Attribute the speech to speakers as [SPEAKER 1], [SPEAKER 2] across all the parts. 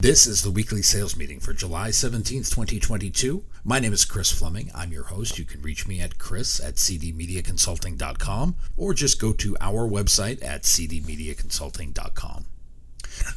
[SPEAKER 1] This is the weekly sales meeting for July 17th, 2022. My name is Chris Fleming. I'm your host. You can reach me at chris@cdmediaconsulting.com or just go to our website at cdmediaconsulting.com.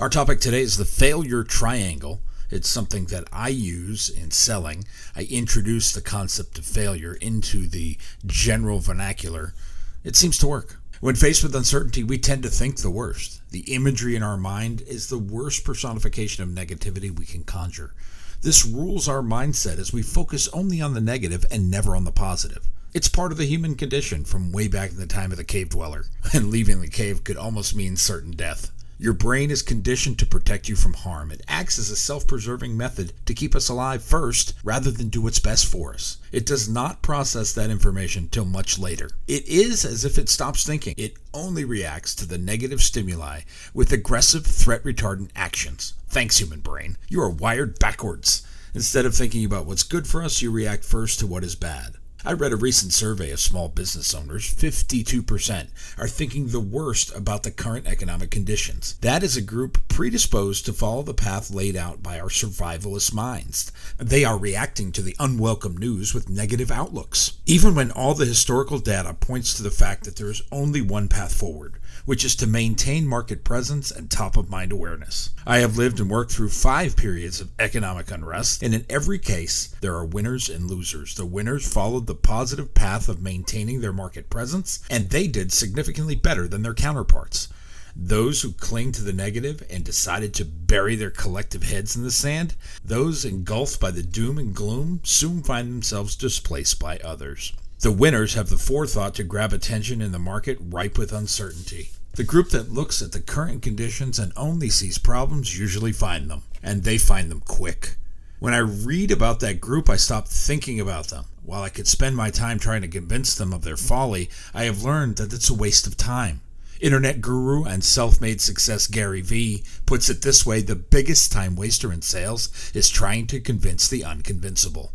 [SPEAKER 1] Our topic today is the failure triangle. It's something that I use in selling. I introduce the concept of failure into the general vernacular. It seems to work. When faced with uncertainty, we tend to think the worst. The imagery in our mind is the worst personification of negativity we can conjure. This rules our mindset as we focus only on the negative and never on the positive. It's part of the human condition from way back in the time of the cave dweller, and leaving the cave could almost mean certain death. Your brain is conditioned to protect you from harm. It acts as a self-preserving method to keep us alive first, rather than do what's best for us. It does not process that information till much later. It is as if it stops thinking. It only reacts to the negative stimuli with aggressive, threat-retardant actions. Thanks, human brain. You are wired backwards. Instead of thinking about what's good for us, you react first to what is bad. I read a recent survey of small business owners. 52% are thinking the worst about the current economic conditions. That is a group predisposed to follow the path laid out by our survivalist minds. They are reacting to the unwelcome news with negative outlooks, even when all the historical data points to the fact that there is only one path forward, which is to maintain market presence and top-of-mind awareness. I have lived and worked through 5 periods of economic unrest, and in every case, there are winners and losers. The winners followed the positive path of maintaining their market presence, and they did significantly better than their counterparts. Those who cling to the negative and decided to bury their collective heads in the sand, those engulfed by the doom and gloom, soon find themselves displaced by others. The winners have the forethought to grab attention in the market ripe with uncertainty. The group that looks at the current conditions and only sees problems usually find them, and they find them quick. When I read about that group, I stop thinking about them. While I could spend my time trying to convince them of their folly, I have learned that it's a waste of time. Internet guru and self-made success Gary Vee puts it this way: the biggest time waster in sales is trying to convince the unconvincible.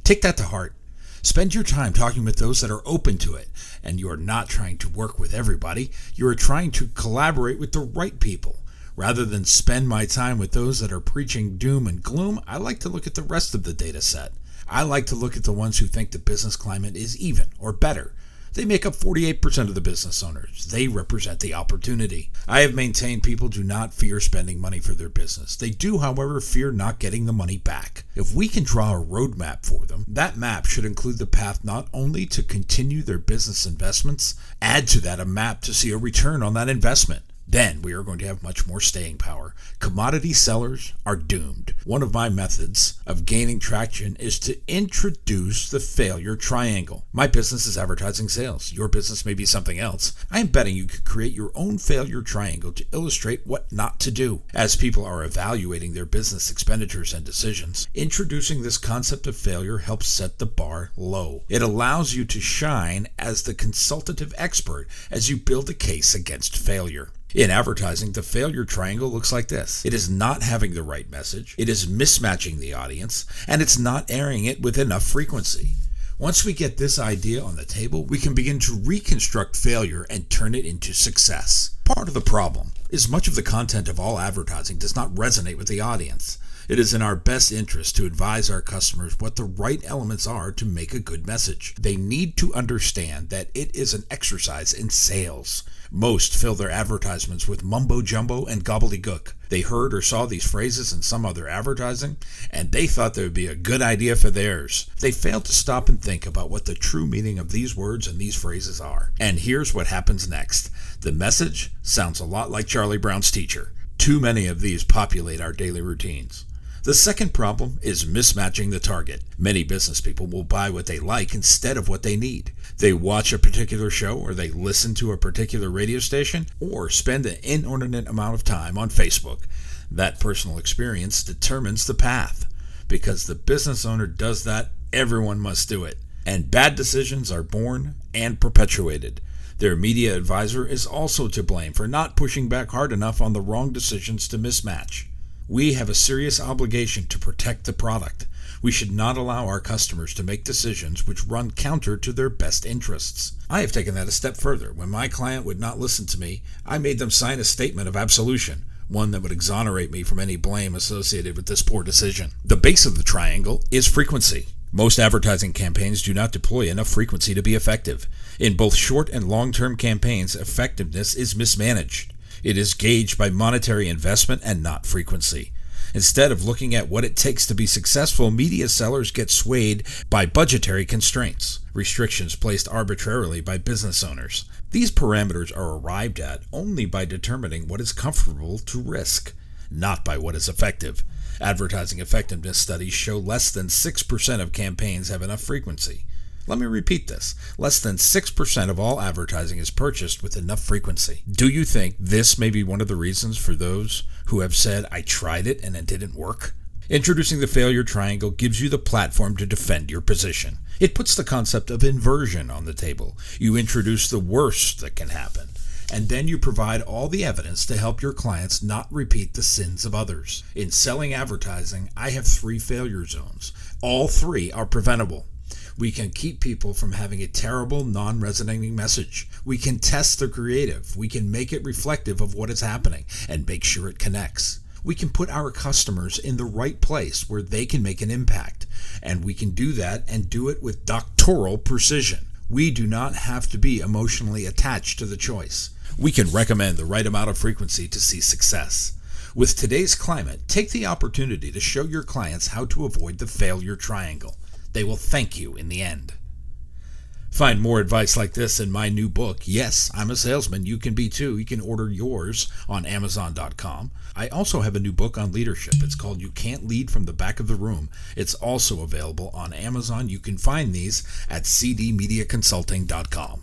[SPEAKER 1] Take that to heart. Spend your time talking with those that are open to it, and you are not trying to work with everybody. You are trying to collaborate with the right people. Rather than spend my time with those that are preaching doom and gloom, I like to look at the rest of the data set. I like to look at the ones who think the business climate is even or better. They make up 48% of the business owners. They represent the opportunity. I have maintained people do not fear spending money for their business. They do, however, fear not getting the money back. If we can draw a roadmap for them, that map should include the path not only to continue their business investments, add to that a map to see a return on that investment. Then we are going to have much more staying power. Commodity sellers are doomed. One of my methods of gaining traction is to introduce the failure triangle. My business is advertising sales. Your business may be something else. I am betting you could create your own failure triangle to illustrate what not to do. As people are evaluating their business expenditures and decisions, introducing this concept of failure helps set the bar low. It allows you to shine as the consultative expert as you build a case against failure. In advertising, the failure triangle looks like this. It is not having the right message, it is mismatching the audience, and it's not airing it with enough frequency. Once we get this idea on the table, we can begin to reconstruct failure and turn it into success. Part of the problem is much of the content of all advertising does not resonate with the audience. It is in our best interest to advise our customers what the right elements are to make a good message. They need to understand that it is an exercise in sales. Most fill their advertisements with mumbo-jumbo and gobbledygook. They heard or saw these phrases in some other advertising, and they thought they would be a good idea for theirs. They failed to stop and think about what the true meaning of these words and these phrases are. And here's what happens next. The message sounds a lot like Charlie Brown's teacher. Too many of these populate our daily routines. The second problem is mismatching the target. Many business people will buy what they like instead of what they need. They watch a particular show, or they listen to a particular radio station, or spend an inordinate amount of time on Facebook. That personal experience determines the path. Because the business owner does that, everyone must do it. And bad decisions are born and perpetuated. Their media advisor is also to blame for not pushing back hard enough on the wrong decisions to mismatch. We have a serious obligation to protect the product. We should not allow our customers to make decisions which run counter to their best interests. I have taken that a step further. When my client would not listen to me, I made them sign a statement of absolution. one that would exonerate me from any blame associated with this poor decision. The base of the triangle is frequency. Most advertising campaigns do not deploy enough frequency to be effective. In both short and long-term campaigns, effectiveness is mismanaged. It is gauged by monetary investment and not frequency. Instead of looking at what it takes to be successful, media sellers get swayed by budgetary constraints, restrictions placed arbitrarily by business owners. These parameters are arrived at only by determining what is comfortable to risk, not by what is effective. Advertising effectiveness studies show less than 6% of campaigns have enough frequency. Let me repeat this. Less than 6% of all advertising is purchased with enough frequency. Do you think this may be one of the reasons for those who have said, I tried it and it didn't work? Introducing the failure triangle gives you the platform to defend your position. It puts the concept of inversion on the table. You introduce the worst that can happen, and then you provide all the evidence to help your clients not repeat the sins of others. In selling advertising, I have 3 failure zones. All 3 are preventable. We can keep people from having a terrible, non-resonating message. We can test the creative. We can make it reflective of what is happening and make sure it connects. We can put our customers in the right place where they can make an impact. And we can do that and do it with doctoral precision. We do not have to be emotionally attached to the choice. We can recommend the right amount of frequency to see success. With today's climate, take the opportunity to show your clients how to avoid the failure triangle. They will thank you in the end. Find more advice like this in my new book, Yes, I'm a Salesman. You can be too. You can order yours on Amazon.com. I also have a new book on leadership. It's called You Can't Lead from the Back of the Room. It's also available on Amazon. You can find these at cdmediaconsulting.com.